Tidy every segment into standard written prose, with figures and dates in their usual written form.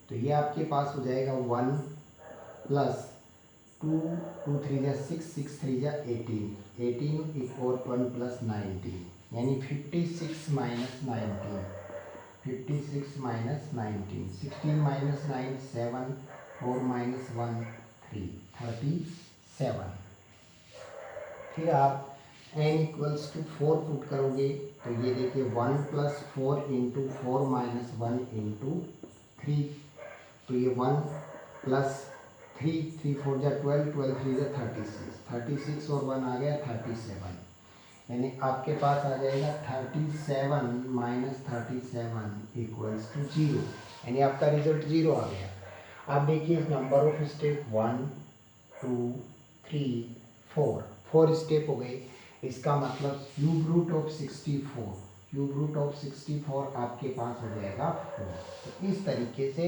तो ये आपके पास हो जाएगा 1 प्लस 2, 2 3 जा 6, 6 3 जा 18, 18 इक्वल 1 प्लस 19, यानी 56 माइनस 19, 56 माइनस 19, 16 माइनस 9 7, 4 माइनस 1 3, 37। फिर आप n इक्वल्स टू 4 पुट करोगे तो ये देखिए 1 प्लस 4 इंटू 4 माइनस 1 इंटू 3, तो ये 1 प्लस 3, 3 4 जा 12, 12 3 जा 36, 36 और 1 आ गया 37, यानी आपके पास आ जाएगा 37 माइनस 37 इक्वल्स टू 0, यानी आपका रिजल्ट 0 आ गया। अब देखिए नंबर ऑफ स्टेप 1 2 3 4, 4 स्टेप हो गए। इसका मतलब cube root of 64, cube root of 64 आपके पास हो जाएगा 4। तो इस तरीके से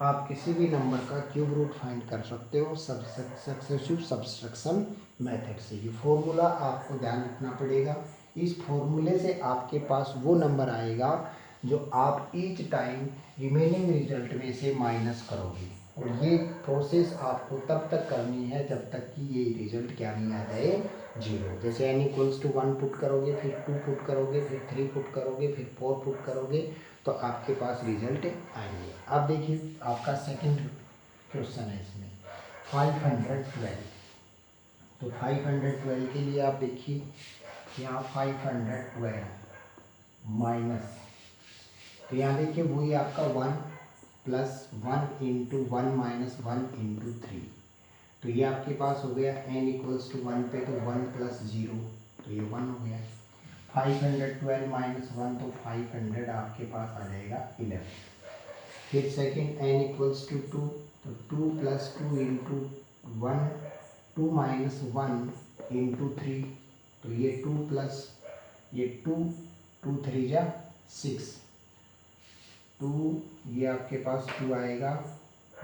आप किसी भी नंबर का क्यूब रूट फाइंड कर सकते हो सक्सेसिव सब्सट्रैक्शन मेथड से। ये फॉर्मूला आपको ध्यान रखना पड़ेगा। इस फॉर्मूले से आपके पास वो नंबर आएगा जो आप ईच टाइम रिमेनिंग रिजल्ट में से माइनस करोगे, और ये प्रोसेस आपको तब तक करनी है जब तक कि ये रिजल्ट क्या नहीं आ जाए 0। जैसे n इक्वल्स टू 1 पुट करोगे, फिर 2 पुट करोगे, फिर 3 पुट करोगे, फिर 4 पुट करोगे, तो आपके पास रिजल्ट आएंगे। अब देखिए आपका सेकंड क्वेश्चन है इसमें 512। तो 512 के लिए आप देखिए यहाँ 512 माइनस, तो यहाँ देखिए वही आपका 1 प्लस 1 इंटू 1 माइनस 1 इंटू 3, तो ये आपके पास हो गया n इक्वल्स टू 1 पे तो 1 प्लस 0, तो ये 1 हो गया। 512 माइनस 1 तो 500 आपके पास आ जाएगा 11। फिर सेकंड n इक्वल्स टू 2, तो 2 प्लस 2 इंटू 1, 2 माइनस 1 इंटू 3, तो ये 2 प्लस ये 2, 2 3 जा 6, 2 ये आपके पास 2 आएगा,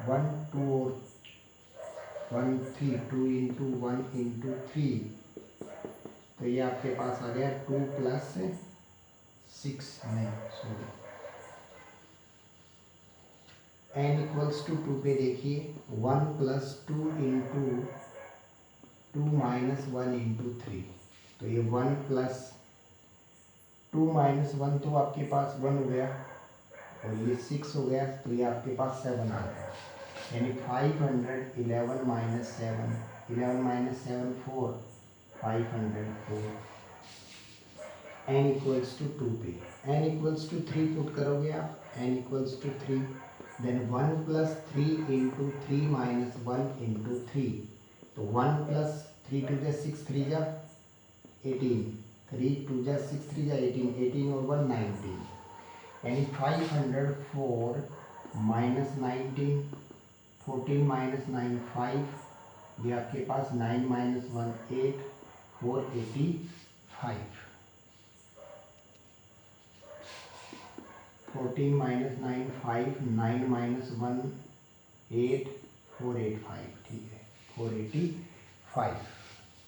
1 2 और 1 3, 2 इंटू 1 इंटू 3, तो ये आपके पास आ गया 2 प्लस 6 नहीं सॉरी n इक्वल्स टू 2 पे देखिए 1 प्लस 2 इंटू 2 माइनस 1 इंटू 3, तो ये 1 प्लस 2 माइनस 1 तो आपके पास 1 हो गया, और ये 6 हो गया, तो ये आपके पास 7 आ गया, यानी 511 minus 7, 11 minus 7 4, 504। n equals to 2 पे n इक्वल्स टू 3 पुट करोगे आप, n equals to 3, then 1 plus 3 into 3 minus 1 into 3, तो 1 प्लस 3 2 जा 6 3 जा 18, 3 2 जा 6 3 जा 18, 18 और 1 19, यानी 504 माइनस 19, 14 माइनस 9 5, ये आपके पास 9 माइनस 1 8, 485, 14 माइनस 9 5, 9 माइनस 1 8, 485, ठीक है 485।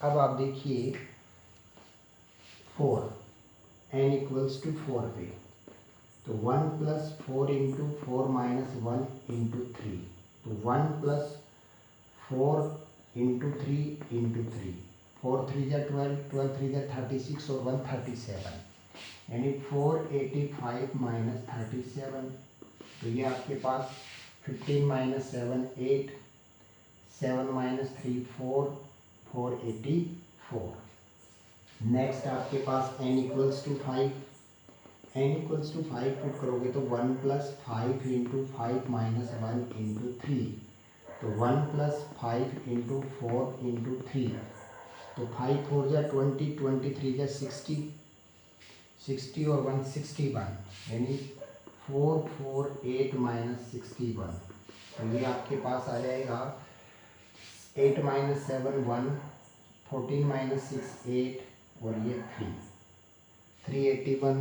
अब आप देखिए 4, n इक्वल्स टू 4 पे, तो 1 प्लस 4 इंटू 4 माइनस 1 इंटू 3, तो 1 प्लस 4 इंटू 3 इंटू 3, 4 3 जा 12, 12 3 जा 36 और 1 37, यानी 485 माइनस 37, तो ये आपके पास 15 माइनस 7 8, 7 माइनस 3 4, 484। नेक्स्ट आपके पास n equals to 5, n equals to 5 put करोगे तो 1 प्लस 5 इंटू 5 माइनस 1 इंटू 3, तो 1 प्लस 5 इंटू 4 इंटू 3, तो 5 4 जा 20, 23 जा 60, 60 और 1 61, यानी 448 माइनस 61, तो ये आपके पास आ जाएगा 8 माइनस 7 1, 14 माइनस 6 8, और ये 381।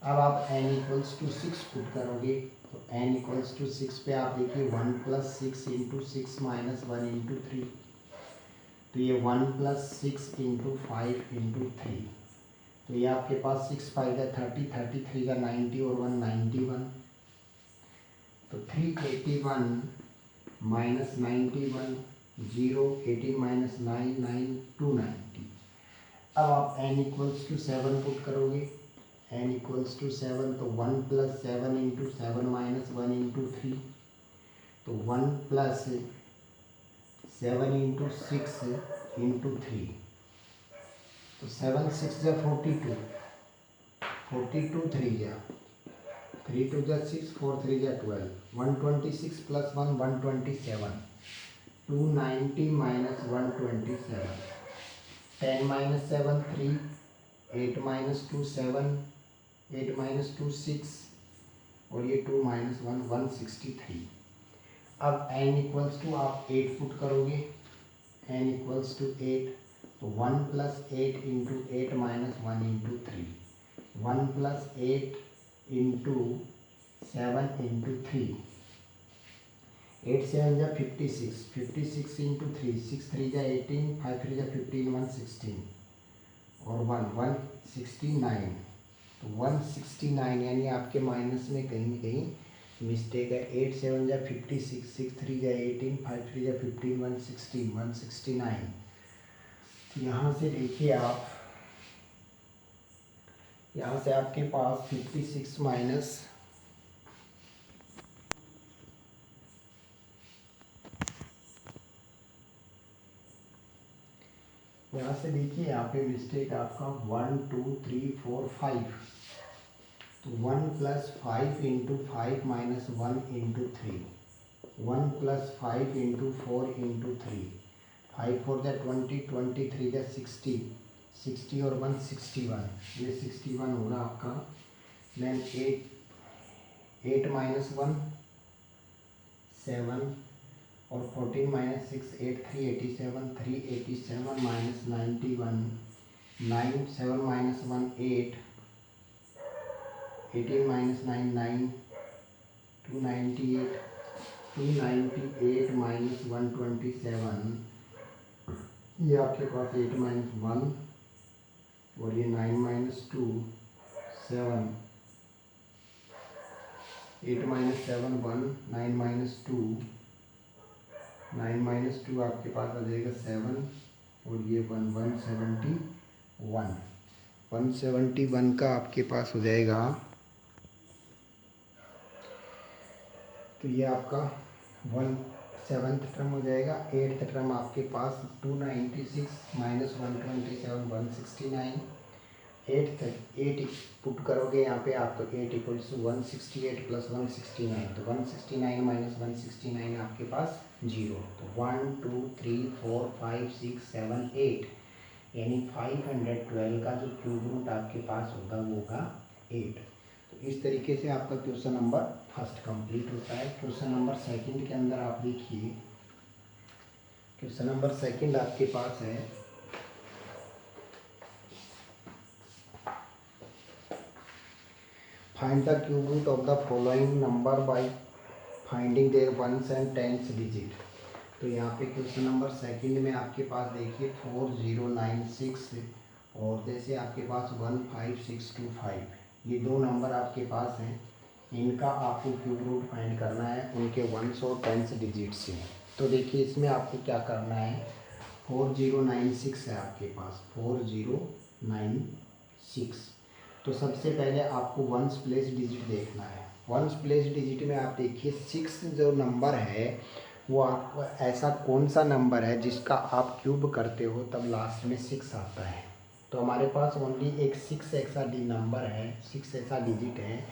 अब आप n इक्वल्स टू 6 पुट करोगे, तो n इक्वल्स टू 6 पे आप देखिए 1 प्लस 6 इंटू 6 माइनस 1 इंटू 3, तो ये 1 प्लस 6 इंटू 5 इंटू 3, तो ये आपके पास 6 5 का 30, 33 का 90 और 1 91, तो 381 माइनस 91 0, 18 माइनस 9 9 290। अब आप n इक्वल्स टू 7 पुट करोगे, n इक्वल्स टू 7 तो 1 प्लस 7 इंटू 7 माइनस 1 इंटू 3, तो 1 प्लस 7 इंटू 6 इंटू 3, तो 7 6 जा 42, 42 3 जा 3 2 जा 6, 4 3 जा 12, 126 plus 1 127, 290 minus 127, 10 minus 7 3, 8 minus 2 7, 8 minus 2 6, और ये 2 माइनस 1 163। अब n इक्वल्स टू आप 8 पुट करोगे, n इक्वल्स टू 8, तो 1 plus 8 into 8 minus 1 into 3, 1 plus 8 into 7 into 3, 8 7 जा 56, 56 इंटू 3, 6 3 जा 18, 5 3 जा 15, 116, और 169, तो 169 यानी आपके माइनस में कहीं न कहीं मिस्टेक है। 8 7 जा 56, 6 3 जा 18, 5 3 जा 15, 116, 169। यहाँ से देखिए आप, यहाँ से आपके पास 56 माइनस यहाँ से देखिए यहाँ पे मिस्टेक आपका 1 2 3 4 5, तो 1 plus 5 into 5 minus 1 into 3, 1 plus 5 into 4 into 3, 5 4 जा 20, 23 जा 60, 60 और 1 61, ये 61 होगा आपका। देन 8 माइनस 1 7, और 14 minus 6 8 3 87, 3 87 minus 91, 9 7 minus 1 8, 18 minus 9 9, 298, 298 minus 127, ये आपके पास 8 माइनस 1, और ये 9 माइनस 2 7, 8 माइनस 7 1, 9 माइनस 2, 9 माइनस 2 आपके पास आ जाएगा 7, और ये 171 का आपके पास हो जाएगा। तो ये आपका 7th टर्म हो जाएगा। 8th टर्म आपके पास 296 माइनस 127 169, 8 पुट करोगे यहाँ पे आपको 8 इक्वल्स टू 168 प्लस 169, तो 169 माइनस 169 आपके पास 0, तो 1 2 3 4 5 6 7 8, यानी 512 का जो क्यूब रूट आपके पास होगा वो होगा 8। तो इस तरीके से आपका क्वेश्चन नंबर फर्स्ट कंप्लीट होता है। क्वेश्चन नंबर सेकंड के अंदर आप देखिए, क्वेश्चन नंबर सेकंड आपके पास है, find the cube root of the following number by finding their ones and tens digit. तो यहाँ पे क्वेश्चन नंबर सेकंड में आपके पास देखिए 4096 और जैसे आपके पास 15625, ये दो नंबर आपके पास हैं, इनका आपको क्यूब रूट फाइंड करना है उनके वंस और टेंस डिजिट से। तो देखिए इसमें आपको क्या करना है, 4096 है आपके पास, 4096, तो सबसे पहले आपको वंस प्लेस डिजिट देखना है। वंस प्लेस डिजिट में आप देखिए 6 जो नंबर है वो आपको ऐसा कौन सा नंबर है जिसका आप क्यूब करते हो तब लास्ट में 6 आता है। तो हमारे पास ओनली एक 6 ऐसा नंबर है, 6 ऐसा डिजिट है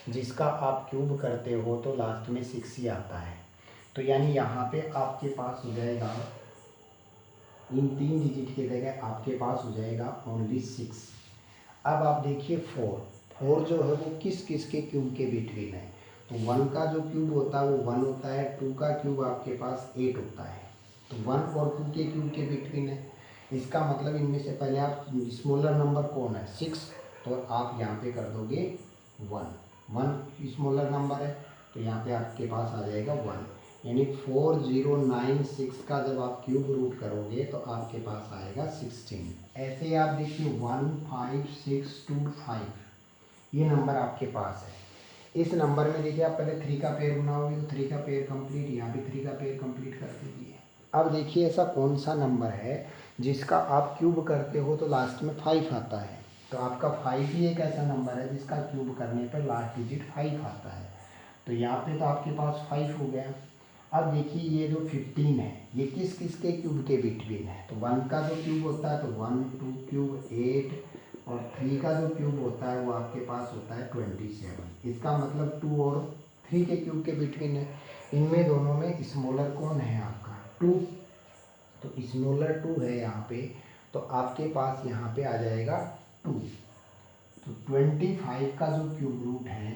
जिसका आप क्यूब करते हो तो लास्ट में 6 ही आता है। तो यानी यहाँ पे आपके पास हो जाएगा, इन 3 डिजिट के जगह आपके पास हो जाएगा ओनली 6। अब आप देखिए 4 जो है वो किस किस के क्यूब के बिटवीन है, तो 1 का जो क्यूब होता है वो 1 होता है, 2 का क्यूब आपके पास 8 होता है, तो 1 और 2 के क्यूब के बिटवीन है। इसका मतलब इनमें से पहले आप स्मॉलर नंबर कौन है 6, तो आप यहाँ पे कर दोगे 1 स्मॉलर नंबर है, तो यहाँ पे आपके पास आ जाएगा 1, यानी 4096 का जब आप क्यूब रूट करोगे तो आपके पास आएगा 16। ऐसे ही आप देखिए 15625 ये नंबर आपके पास है। इस नंबर में देखिए आप पहले 3 का पेयर बनाओगे तो 3 का पेयर कंप्लीट, यहाँ भी 3 का पेयर कंप्लीट कर दीजिए। अब देखिए ऐसा कौन सा नंबर है जिसका आप क्यूब करते हो तो लास्ट में 5 आता है। तो आपका 5 ही एक ऐसा नंबर है जिसका क्यूब करने पर लास्ट डिजिट 5 आता है। तो यहाँ पे तो आपके पास 5 हो गया। अब देखिए ये जो 15 है ये किस किस के क्यूब के बिटवीन है। तो 1 का जो क्यूब होता है तो 1 2 क्यूब 8 और 3 का जो क्यूब होता है वो आपके पास होता है 27। इसका मतलब 2 और 3 के क्यूब के बिटवीन है। इनमें दोनों में स्मॉलर कौन है आपका 2। तो स्मॉलर 2 है यहाँ पे, तो आपके पास यहाँ पे आ जाएगा 2। तो 25 का जो क्यूब रूट है,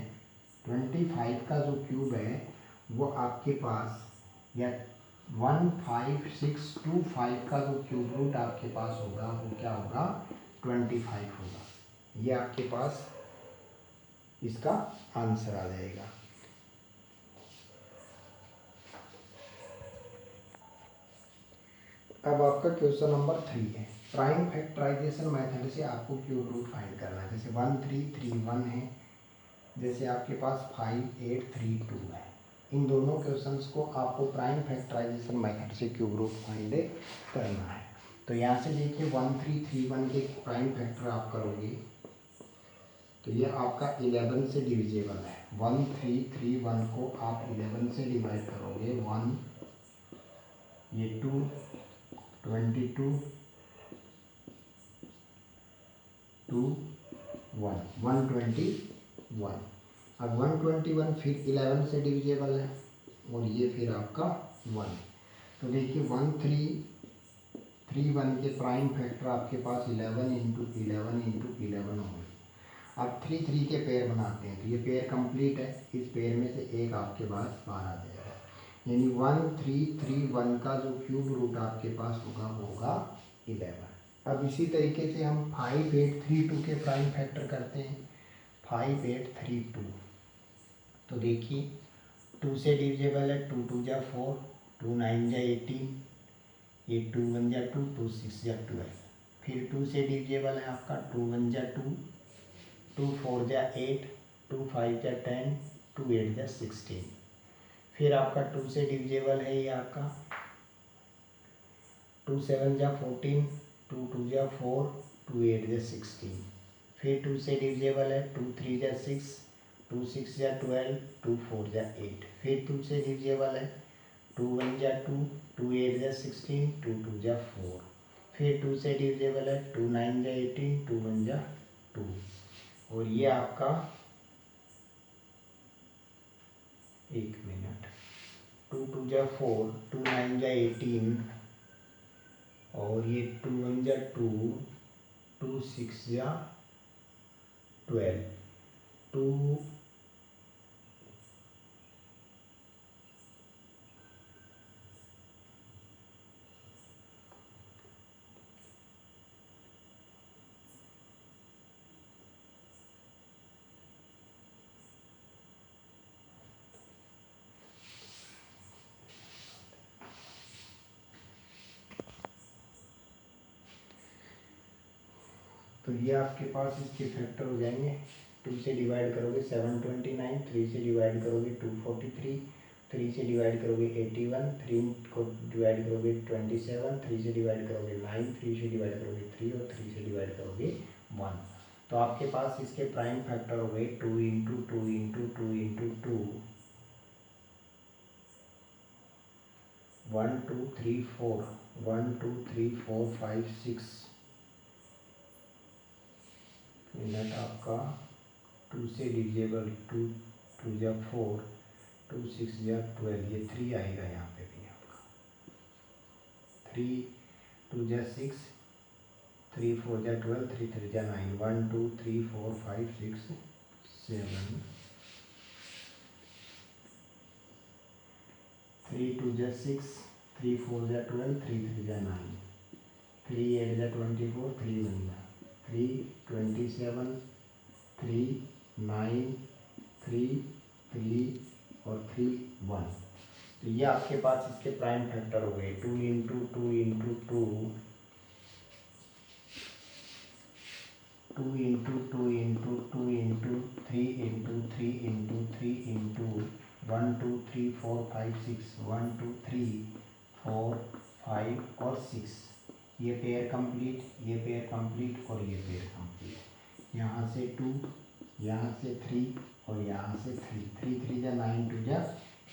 25 का जो क्यूब है वो आपके पास, या 15625 का जो क्यूब रूट आपके पास होगा वो क्या होगा 25 होगा। ये आपके पास इसका आंसर आ जाएगा। अब आपका क्वेश्चन नंबर 3 है, प्राइम फैक्टराइजेशन मेथड से आपको क्यूब रूट फाइंड करना है। जैसे 1 3 3 1 है, जैसे आपके पास 5 8 3 2 है। इन दोनों क्वेश्चंस को आपको प्राइम फैक्टराइजेशन मेथड से क्यूब रूट फाइंड करना है। तो यहाँ से देखिए 1 3 3 1 के प्राइम फैक्टर आप करोगे तो ये आपका 11 से डिविजेबल है। 1 3 3 1 को आप 11 से डिवाइड करोगे, 1 ये 2 22 2 1 121। अब 121 फिर 11 से डिविजेबल है और ये फिर आपका 1। तो देखिए 1 3 3 1 के प्राइम फैक्टर आपके पास 11 इंटू 11 इंटू 11 हो गए। अब 3 3 के पेयर बनाते हैं तो ये पेयर कंप्लीट है। इस पेयर में से एक आपके पास बाहर आ जाएगा, यानी 1 3 3 1 का जो क्यूब रूट आपके पास होगा वो होगा 11। अब इसी तरीके से हम 5 8 3 2 के प्राइम फैक्टर करते हैं। 5 8 3 2, तो देखिए 2 से डिविजेबल है, 2 2 जा 4, 2 9 जा 18, ये 2 1 जा 2, 2 6 जा 12। फिर 2 से डिविजेबल है आपका 2 1 जा 2, 2 4 जा 8, 2 5 जा 10, 2 8 जा 16। फिर आपका 2 से डिविजेबल है ये आपका 2 7 जा 14, 2 2 जा 4, 2 8 जा 16। फिर 2 से डिविजेबल है 2 3 जा 6, 2 6 जा 12, 2 4 जा 8। फिर 2 से डिविजेबल है 2 1 जा 2, 2 8 जा 16, 2 2 जा 4। फिर 2 से डिविजेबल है 2 9 जा 18, 2 1 जा 2। और ये आपका, एक मिनट, 2 2 जा 4, 2 9 जा 18 और ये 2 1 जा 2, 2 6 जा 12, 2 तो ये आपके पास इसके फैक्टर हो जाएंगे। 2 से डिवाइड करोगे 729, 3 से डिवाइड करोगे 243, 3 से डिवाइड करोगे 81, 3 को डिवाइड करोगे 27, 3 से डिवाइड करोगे 9, 3 से डिवाइड करोगे 3 और 3 से डिवाइड करोगे 1। तो आपके पास इसके प्राइम फैक्टर हो गए 2 इंटू 2 इंटू 2 इंटू 2, 1 2 3 4, 1 2 3 4 5 6 मिनट आपका 2 से डिविजेबल, 2 2 जा 4, 2 6 जा 12, ये 3 आएगा यहाँ पे भी आपका। 3 2 जा 6, 3 4 जा 12, 3 3 जा 9, 1 2 3 4 5 6 7, 3 2 जा 6, 3 4 जा 12, 3 3 जा 9, 3 8 जा 24, 3 1 जा 3 27, 3 9 3 3 और 3 1। तो ये आपके पास इसके प्राइम फैक्टर हो गए 2 into 2 into 2, 2 into 2 into 2 into 3 into 3 into 3 into 1 2 3 4 5 6 1 2 3 4 5 और 6, ये पेयर कंप्लीट, ये पेयर कंप्लीट और ये पेयर कंप्लीट। यहाँ से 2, यहाँ से 3 और यहाँ से 3, 3 3 जा 9 2 जा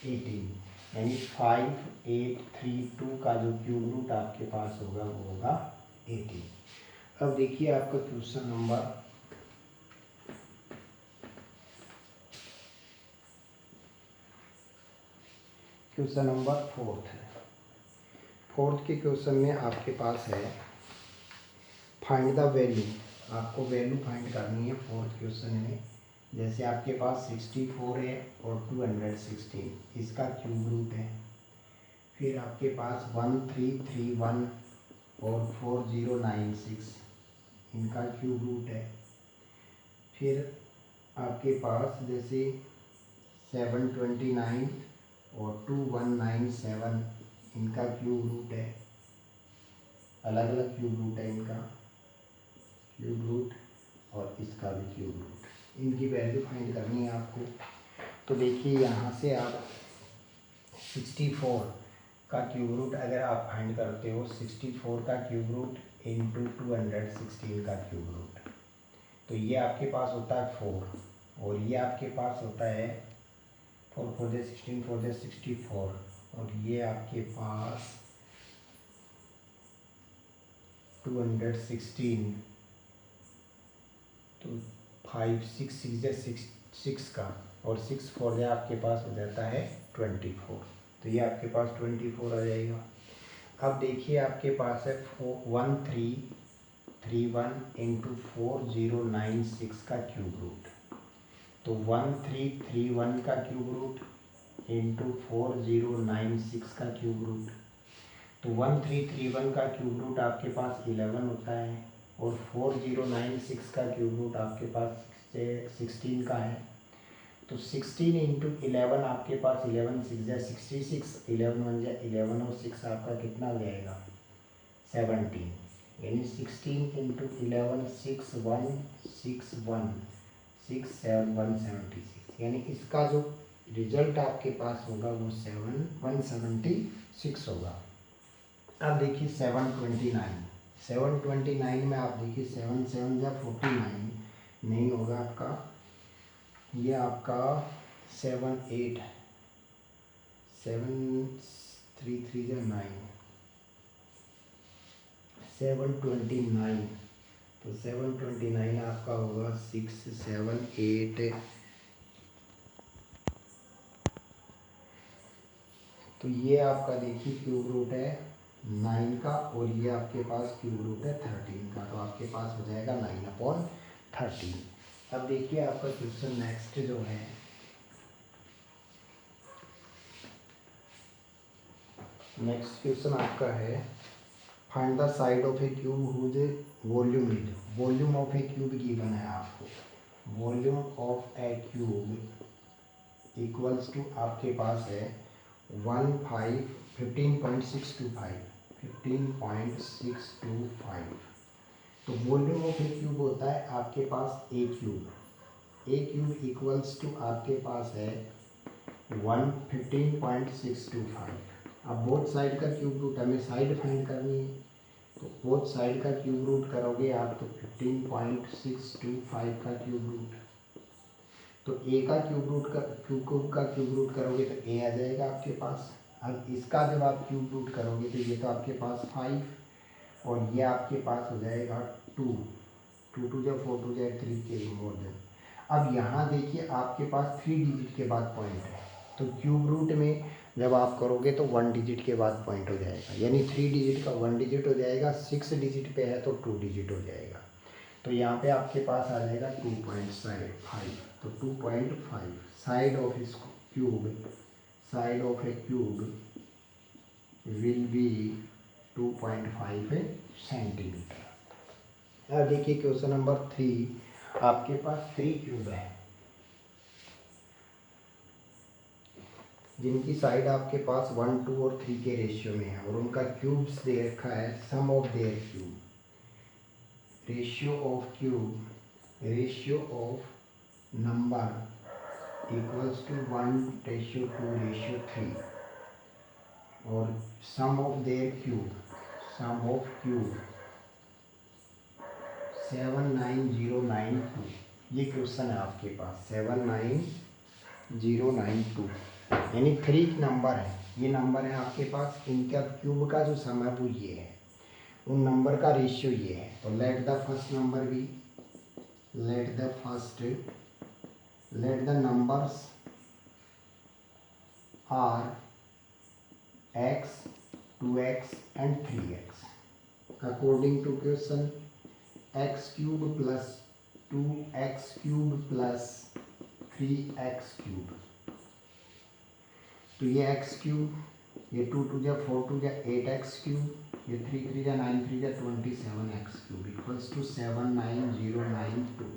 18, यानी 5 8 3 2 का जो क्यूब रूट आपके पास होगा वो होगा 18। अब देखिए आपका क्वेश्चन नंबर फोर्थ है। फोर्थ के क्वेश्चन में आपके पास है फाइंड द वैल्यू, आपको वैल्यू फाइंड करनी है फोर्थ क्वेश्चन में। जैसे आपके पास 64 है और 216, इसका क्यूब रूट है। फिर आपके पास 1331 और 4096, इनका क्यूब रूट है। फिर आपके पास जैसे 729 और 2197, इनका क्यूब रूट है। अलग अलग क्यूब रूट है इनका, क्यूब रूट और इसका भी क्यूब रूट। इनकी वैल्यू फाइंड करनी है आपको। तो देखिए यहाँ से आप 64 का क्यूब रूट अगर आप फाइंड करते हो, 64 का क्यूब रूट इंटू 216 का क्यूब रूट, तो ये आपके पास होता है 4 और ये आपके पास होता है 4 4 जा 16 4 जा 64 और ये आपके पास 216, तो 5 6 6 जा 6 का और 6 4 जा आपके पास हो जाता है 24, तो ये आपके पास 24 आ जाएगा। अब देखिए आपके पास है 1331 इंटू 4096 का क्यूब रूट, तो 1331 का क्यूब रूट इंटू 4096 का क्यूब रूट, तो 1331 का क्यूब रूट आपके पास 11 होता है और 4096 का क्यूब रूट आपके पास 16 का है। तो 16 इंटू 11 आपके पास 11 6 जा 66, 11 1 जा 11 और 6 आपका कितना हो जाएगा 17, यानी 16 इंटू 11 6 1 6 1 6 7 176, यानी इसका जो रिजल्ट आपके पास होगा वो 176 होगा। अब देखिए 729 में आप देखिए 7 7 जा 49 नहीं होगा आपका, ये आपका 7 8 7 3 3 जा 9 729, तो 729 आपका होगा 6 7 8, तो ये आपका देखिए क्यूब रूट है 9 का और ये आपके पास क्यूब रूट है 13 का, तो आपके पास हो जाएगा 9/13। अब देखिए आपका क्वेश्चन नेक्स्ट जो है, नेक्स्ट क्वेश्चन आपका है find the side of a cube whose volume is, volume of a cube given है आपको, volume of a cube equals to आपके पास है 15.625, तो वॉल्यूम ऑफ ए क्यूब होता है आपके पास ए क्यूब इक्वल्स टू आपके पास है 15.625। अब बोथ साइड का क्यूब रूट हमें साइड फाइंड करनी है, तो बोथ साइड का क्यूब रूट करोगे आप तो 15.625 का क्यूब रूट, तो ए का क्यूब रूट करोगे तो ए आ जाएगा आपके पास। अब इसका जब आप क्यूब रूट करोगे तो ये तो आपके पास 5 और ये आपके पास हो जाएगा 2 2 2 जा 4 2 जा 3 के मोर देन। अब यहाँ देखिए आपके पास 3 डिजिट के बाद पॉइंट है, तो क्यूब रूट में जब आप करोगे तो 1 डिजिट के बाद पॉइंट हो जाएगा, यानी 3 डिजिट का 1 डिजिट हो जाएगा, 6 डिजिट पे है तो 2 डिजिट हो जाएगा, तो यहाँ पे आपके पास आ जाएगा 2.5, तो 2.5 साइड ऑफ इस cube, side of a cube will be 2.5 centimetre. अब देखिए क्वेश्चन नंबर 3, आपके पास 3 क्यूब है जिनकी साइड आपके पास 1 2 और 3 के रेशियो में है और उनका क्यूब्स दे रखा है, some of their cube ratio of number equals to 1:2:3 और सम ऑफ क्यूब 79092। ये क्वेश्चन है आपके पास 79092, यानी 3 नंबर है। ये नंबर है आपके पास, इनका क्यूब का जो सम है वो ये है, उन नंबर का रेशियो ये है। तो let the first number be, let the numbers are x, 2x and 3x according to question x cube plus 2x cube plus 3x cube। तो ये x क्यूब, ये 2 2 जा 4 2 जा 8x क्यूब, ये 3 3 जा 9 3 जा 27x क्यूब इक्वल्स टू 79092।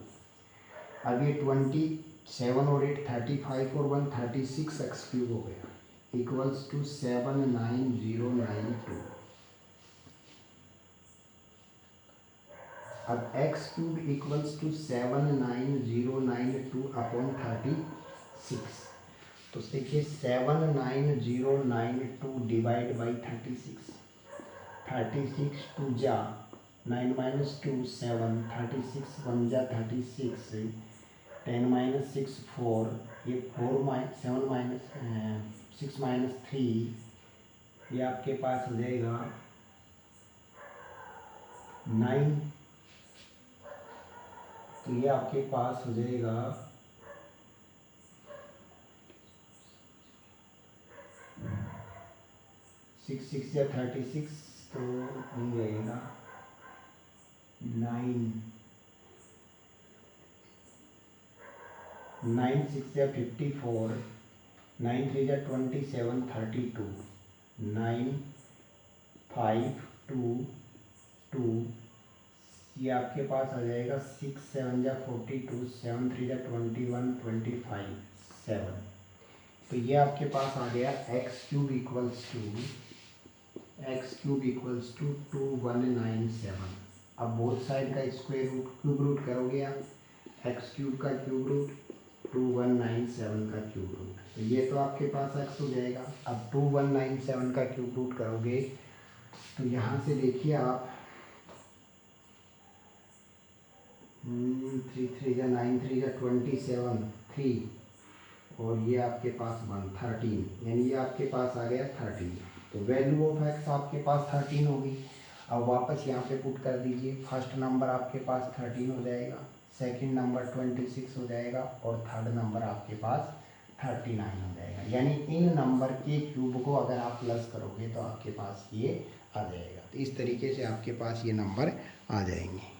अब ये 27 और 8 35 और 1 36x क्यूब हो गया इक्वल्स टू 79092। अब x cube equals to 79092 upon 36। तो देखिए 79092 डिवाइड बाई 36, 36 2 जा 9 - 2 7, 36 1 जा 36, 10 - 6 4, ये 4 7 6 - 3, ये आपके पास हो जाएगा 9। तो ये आपके पास हो जाएगा 6 6 या 36, तो नहीं रहेगा 9 9 6 या 54, 9 3 या 27 32, 9 5 2 2, ये आपके पास आ जाएगा 6 7 या 42, 7 3 या 21 25 7। तो ये आपके पास आ गया x क्यूब इक्वल्स टू 2197। अब बोथ साइड का स्क्वायर रूट क्यूब रूट करोगे आप, x क्यूब का क्यूब रूट 2197 का क्यूब रूट, तो ये तो आपके पास x हो जाएगा। अब 2197 का क्यूब रूट करोगे तो यहाँ से देखिए आप 3 3 या 9 3 या 27 3, और ये आपके पास 1 13, यानी ये आपके पास आ गया 13। तो वैल्यू ऑफ x आपके पास 13 होगी। अब वापस यहाँ पे पुट कर दीजिए, फर्स्ट नंबर आपके पास 13 हो जाएगा, सेकंड नंबर 26 हो जाएगा, और थर्ड नंबर आपके पास 39 हो जाएगा। यानी इन नंबर के क्यूब को अगर आप प्लस करोगे तो आपके पास ये आ जाएगा। तो इस तरीके से आपके पास ये नंबर आ जाएंगे।